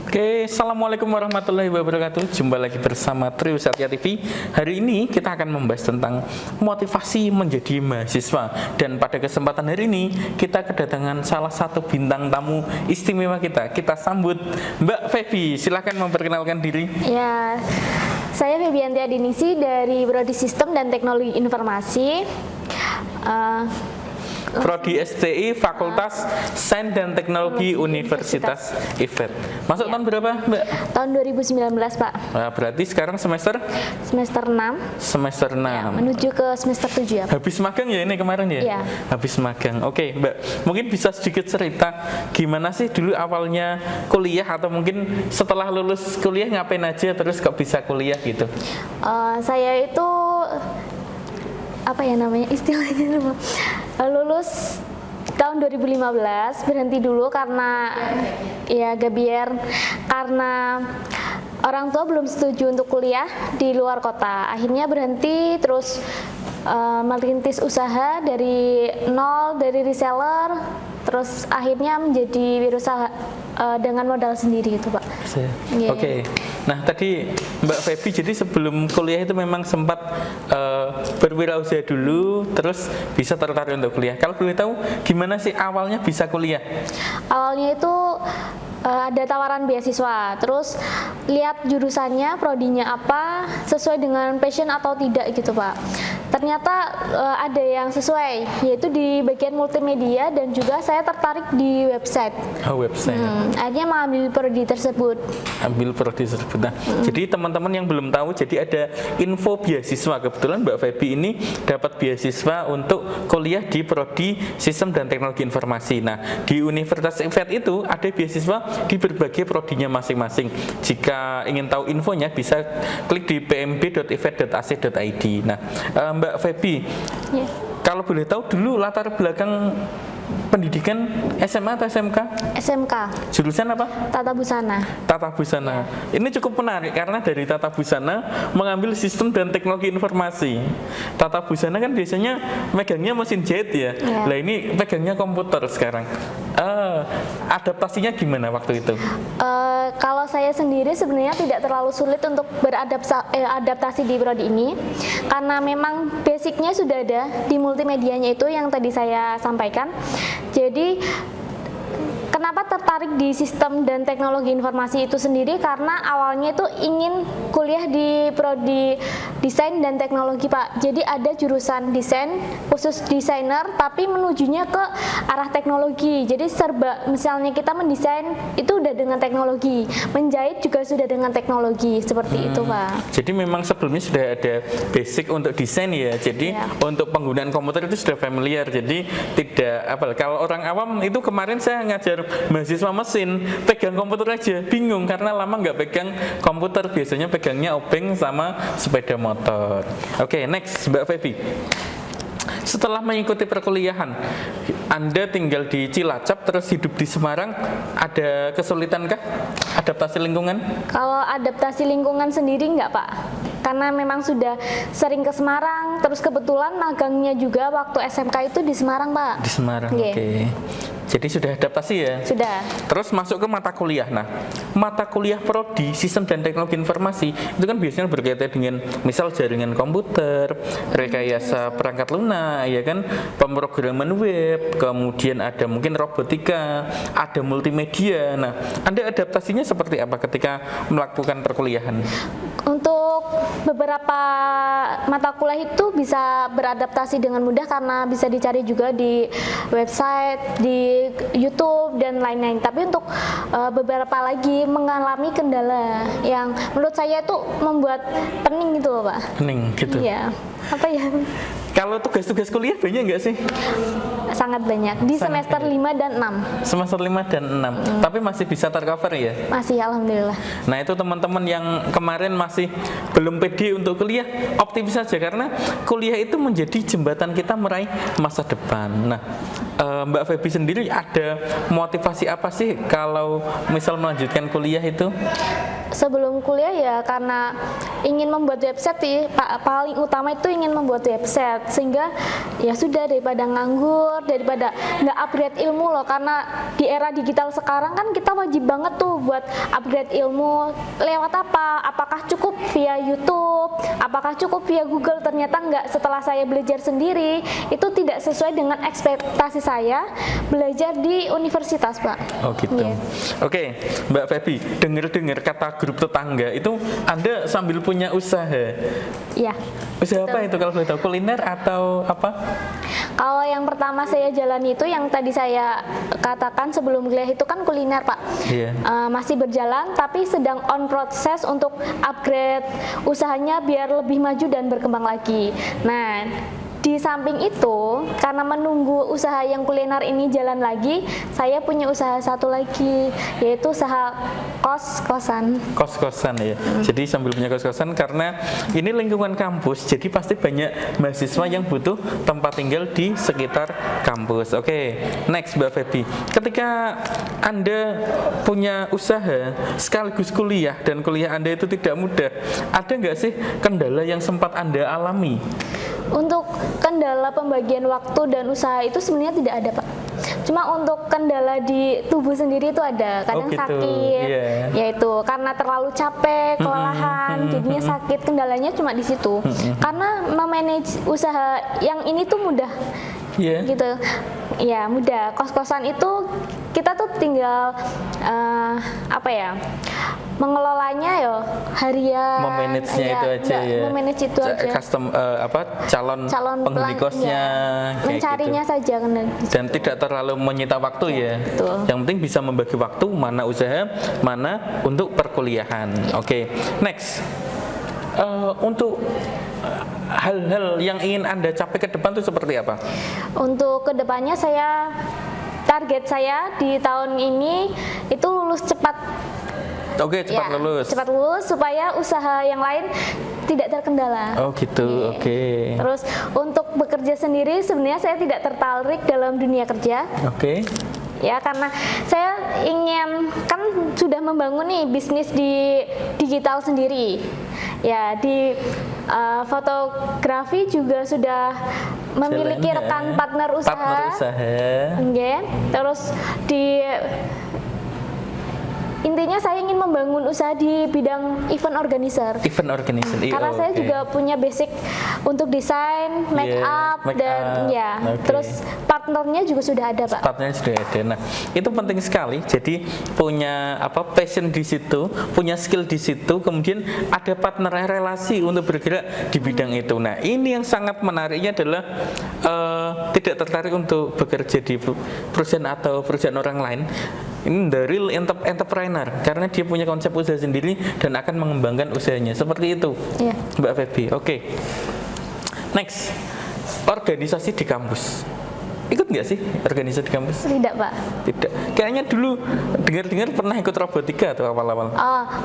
Oke, Assalamualaikum warahmatullahi wabarakatuh. Jumpa lagi bersama Trio Satya TV. Hari ini kita akan membahas tentang motivasi menjadi mahasiswa. Dan pada kesempatan hari ini kita kedatangan salah satu bintang tamu istimewa kita. Kita sambut Mbak Febi. Silahkan memperkenalkan diri. Ya, saya Febianti Adinisi dari Prodi Sistem dan Teknologi Informasi. Prodi STI Fakultas Sains dan Teknologi Universitas IFET. Masuk tahun berapa, Mbak? Tahun 2019, Pak. Nah, berarti sekarang semester 6. Semester 6. Ya, menuju ke semester 7 ya, Pak. Habis magang ya ini kemarin ya? Iya. Habis magang. Oke, Mbak. Mungkin bisa sedikit cerita gimana sih dulu awalnya kuliah, atau mungkin setelah lulus kuliah ngapain aja terus kok bisa kuliah gitu? Saya itu apa ya namanya istilahnya lupa. Lulus tahun 2015, berhenti dulu karena ya gabiar, karena orang tua belum setuju untuk kuliah di luar kota. Akhirnya berhenti, terus merintis usaha dari nol, dari reseller, terus akhirnya menjadi wirausaha dengan modal sendiri gitu, Pak. Yeah. Oke. Nah, tadi Mbak Febi jadi sebelum kuliah itu memang sempat berwirausaha dulu, terus bisa tertarik untuk kuliah. Kalau boleh tahu gimana sih awalnya bisa kuliah? Awalnya itu ada tawaran beasiswa, terus lihat jurusannya, prodinya apa, sesuai dengan passion atau tidak gitu, Pak. Ternyata ada yang sesuai, yaitu di bagian multimedia, dan juga saya tertarik di website. Oh, website. Akhirnya mengambil prodi tersebut. Ambil prodi tersebut. Nah, jadi teman-teman yang belum tahu, jadi ada info beasiswa. Kebetulan Mbak Febi ini dapat beasiswa untuk kuliah di Prodi Sistem dan Teknologi Informasi. Nah, di Universitas IFET itu ada beasiswa di berbagai prodinya masing-masing. Jika ingin tahu infonya bisa klik di pmb.ifet.ac.id. Nah, Mbak Febi, kalau boleh tahu dulu latar belakang pendidikan SMA atau SMK? SMK. Jurusan apa? Tata Busana. Tata Busana. Ini cukup menarik karena dari Tata Busana mengambil Sistem dan Teknologi Informasi. Tata Busana kan biasanya megangnya mesin jahit ya. Lah ini pegangnya komputer sekarang. Adaptasinya gimana waktu itu? Kalau saya sendiri sebenarnya tidak terlalu sulit untuk beradaptasi di prodi ini, karena memang basicnya sudah ada di multimedianya itu yang tadi saya sampaikan. Jadi kenapa tertarik di Sistem dan Teknologi Informasi itu sendiri, karena awalnya itu ingin kuliah di prodi Desain dan Teknologi, Pak. Jadi ada jurusan desain khusus desainer, tapi menujunya ke arah teknologi. Jadi serba, misalnya kita mendesain itu udah dengan teknologi, menjahit juga sudah dengan teknologi, seperti itu, Pak. Jadi memang sebelumnya sudah ada basic untuk desain ya. Jadi untuk penggunaan komputer itu sudah familiar. Jadi tidak apa, kalau orang awam itu kemarin saya ngajar mahasiswa mesin, pegang komputer aja bingung karena lama nggak pegang komputer, biasanya pegangnya obeng sama sepeda motor. Oke, next Mbak Febi. Setelah mengikuti perkuliahan, Anda tinggal di Cilacap terus hidup di Semarang, ada kesulitankah adaptasi lingkungan? Kalau adaptasi lingkungan sendiri enggak, Pak. Karena memang sudah sering ke Semarang, terus kebetulan magangnya juga waktu SMK itu di Semarang, Pak. Di Semarang, oke. Jadi sudah adaptasi ya? Sudah. Terus masuk ke mata kuliah. Nah, mata kuliah Prodi Sistem dan Teknologi Informasi itu kan biasanya berkaitan dengan misal jaringan komputer, rekayasa perangkat lunak, ya kan, pemrograman web, kemudian ada mungkin robotika, ada multimedia. Nah, Anda adaptasinya seperti apa ketika melakukan perkuliahan? Untuk beberapa mata kuliah itu bisa beradaptasi dengan mudah karena bisa dicari juga di website, di YouTube dan lain-lain. Tapi untuk beberapa lagi mengalami kendala yang menurut saya itu membuat pening gitu loh, Pak. Pening gitu. Iya. Apa ya? Kalau tugas-tugas kuliah banyak nggak sih? Sangat banyak. Di semester 5 dan 6. Semester 5 dan 6. Tapi masih bisa tercover ya? Masih, alhamdulillah. Nah, itu teman-teman yang kemarin masih belum pede untuk kuliah, optimis saja karena kuliah itu menjadi jembatan kita meraih masa depan. Nah, Mbak Febi sendiri ada motivasi apa sih kalau misal melanjutkan kuliah itu? Sebelum kuliah ya karena ingin membuat website sih, paling utama itu ingin membuat website, sehingga ya sudah, daripada nganggur, daripada nggak upgrade ilmu loh, karena di era digital sekarang kan kita wajib banget tuh buat upgrade ilmu. Lewat apa? Apakah cukup via YouTube? Apakah cukup via Google? Ternyata nggak. Setelah saya belajar sendiri, itu tidak sesuai dengan ekspektasi saya belajar di universitas, Pak. Oh gitu. Iya. Oke, Mbak Feby, dengar-dengar kata grup tetangga itu Anda sambil punya usaha. Iya. Usaha apa itu kalau boleh tahu? Kuliner atau apa? Kalau yang pertama saya jalani itu yang tadi saya katakan sebelum kuliah itu kan kuliner, Pak. Iya. Masih berjalan tapi sedang on proses untuk upgrade usahanya biar lebih maju dan berkembang lagi. Nah, di samping itu, karena menunggu usaha yang kuliner ini jalan lagi, saya punya usaha satu lagi, yaitu usaha kos-kosan. Kos-kosan ya. Jadi sambil punya kos-kosan karena ini lingkungan kampus, jadi pasti banyak mahasiswa yang butuh tempat tinggal di sekitar kampus. Oke, next Mbak Feby. Ketika Anda punya usaha sekaligus kuliah dan kuliah Anda itu tidak mudah, ada nggak sih kendala yang sempat Anda alami? Untuk kendala pembagian waktu dan usaha itu sebenarnya tidak ada, Pak. Cuma untuk kendala di tubuh sendiri itu ada, kadang gitu. sakit, Yeah. yaitu karena terlalu capek, kelelahan, jadinya sakit. Kendalanya cuma di situ. Karena memanage usaha yang ini tuh mudah, Iya. gitu. Ya mudah. Kos-kosan itu kita tuh tinggal apa ya? Mengelolanya ya harian, Memanage-nya ya, itu aja enggak, ya. memanage itu aja. Calon penghuni kosnya kayak mencarinya gitu. saja kan. Dan tidak terlalu menyita waktu ya. Betul. Yang penting bisa membagi waktu mana usaha, mana untuk perkuliahan. Oke. Next. Untuk hal-hal yang ingin Anda capai ke depan itu seperti apa? Untuk kedepannya target saya di tahun ini itu lulus cepat. Oke, cepat Ya, lulus. cepat lulus supaya usaha yang lain tidak terkendala. Oh gitu, oke. Terus untuk bekerja sendiri sebenarnya saya tidak tertarik dalam dunia kerja. Oke. Ya, karena saya ingin, kan sudah membangun nih bisnis di digital sendiri. Ya, di fotografi juga sudah memiliki Jalan, rekan partner usaha. Partner usaha. Oke. Terus intinya saya ingin membangun usaha di bidang event organizer. Event organization. Karena saya oke. juga punya basic untuk desain, make up, make dan up. ya. Oke. Terus partnernya juga sudah ada, Pak. Partnernya sudah ada. Nah, itu penting sekali. Jadi punya passion di situ, punya skill di situ, kemudian ada partner relasi untuk bergerak di bidang itu. Nah, ini yang sangat menariknya adalah tidak tertarik untuk bekerja di perusahaan atau perusahaan orang lain. Ini the real entrepreneur karena dia punya konsep usaha sendiri dan akan mengembangkan usahanya. Seperti itu, Iya. Mbak Feby. Oke. Next, organisasi di kampus. Ikut nggak sih organisasi di kampus? Tidak, Pak. Tidak. Kayaknya dulu dengar-dengar pernah ikut robotika atau awal-awal.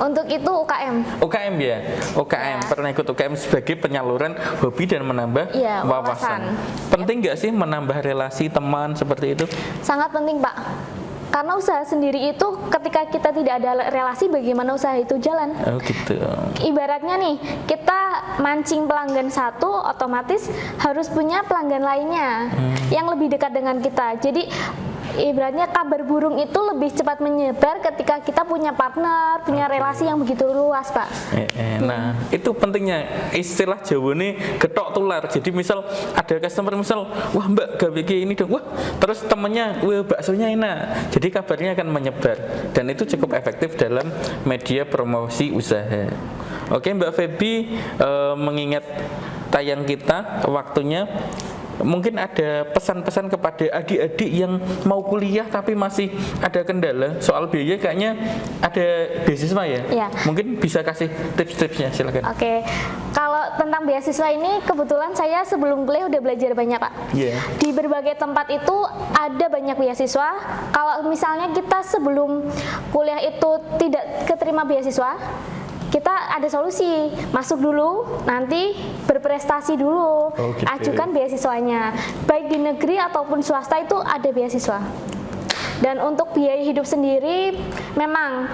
Untuk itu UKM. UKM ya, UKM Ya. pernah ikut UKM sebagai penyaluran hobi dan menambah Iya, wawasan. wawasan. Penting nggak sih menambah relasi teman seperti itu? Sangat penting, Pak. Karena usaha sendiri itu ketika kita tidak ada relasi, bagaimana usaha itu jalan? Oh gitu. Ibaratnya nih, kita mancing pelanggan satu, otomatis harus punya pelanggan lainnya yang lebih dekat dengan kita. Jadi ibaratnya kabar burung itu lebih cepat menyebar ketika kita punya partner, punya relasi yang begitu luas, Pak. Nah, itu pentingnya istilah Jawa ini getok tular. Jadi misal ada customer misal, wah Mbak gawe ini dong, wah terus temennya, wah baksonya enak. Jadi kabarnya akan menyebar dan itu cukup efektif dalam media promosi usaha. Oke Mbak Feby, mengingat tayang kita waktunya, mungkin ada pesan-pesan kepada adik-adik yang mau kuliah tapi masih ada kendala soal biaya, kayaknya ada beasiswa ya? Iya. Mungkin bisa kasih tips-tipsnya, silakan. Oke, kalau tentang beasiswa ini kebetulan saya sebelum kuliah udah belajar banyak, Pak. Iya. Di berbagai tempat itu ada banyak beasiswa. Kalau misalnya kita sebelum kuliah itu tidak keterima beasiswa, kita ada solusi, masuk dulu, nanti berprestasi dulu, Oh, gitu. ajukan beasiswanya. Baik di negeri ataupun swasta itu ada beasiswa. Dan untuk biaya hidup sendiri memang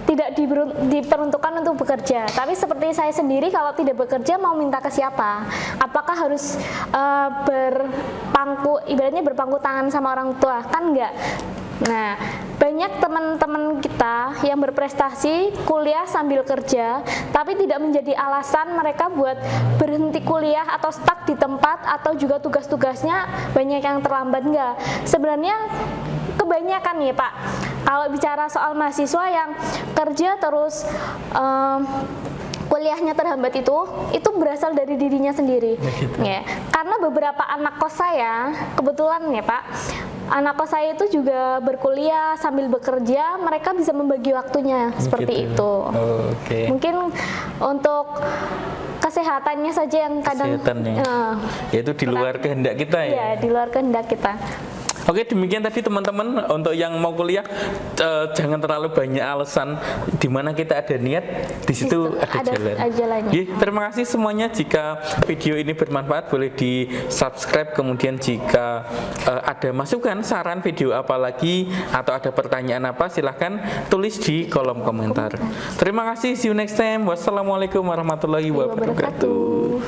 tidak diperuntukkan untuk bekerja. Tapi seperti saya sendiri kalau tidak bekerja mau minta ke siapa? Apakah harus ibaratnya berpangku tangan sama orang tua? Kan enggak. Nah, banyak teman-teman kita yang berprestasi kuliah sambil kerja, tapi tidak menjadi alasan mereka buat berhenti kuliah atau stuck di tempat, atau juga tugas-tugasnya banyak yang terlambat. Enggak. Sebenarnya kebanyakan nih Pak, kalau bicara soal mahasiswa yang kerja terus kuliahnya terhambat itu berasal dari dirinya sendiri. Ya, karena beberapa anak kos saya, kebetulan ya Pak, anak kos saya itu juga berkuliah sambil bekerja, mereka bisa membagi waktunya seperti itu. Mungkin untuk kesehatannya saja yang kadang yaitu di luar kehendak kita ya. Iya, di luar kehendak kita. Oke, demikian tadi teman-teman, untuk yang mau kuliah jangan terlalu banyak alasan, di mana kita ada niat, di situ ada jalan. Terima kasih semuanya. Jika video ini bermanfaat boleh di subscribe, kemudian jika ada masukan, saran video apa lagi atau ada pertanyaan apa, silahkan tulis di kolom komentar. Terima kasih, see you next time. Wassalamualaikum warahmatullahi wabarakatuh.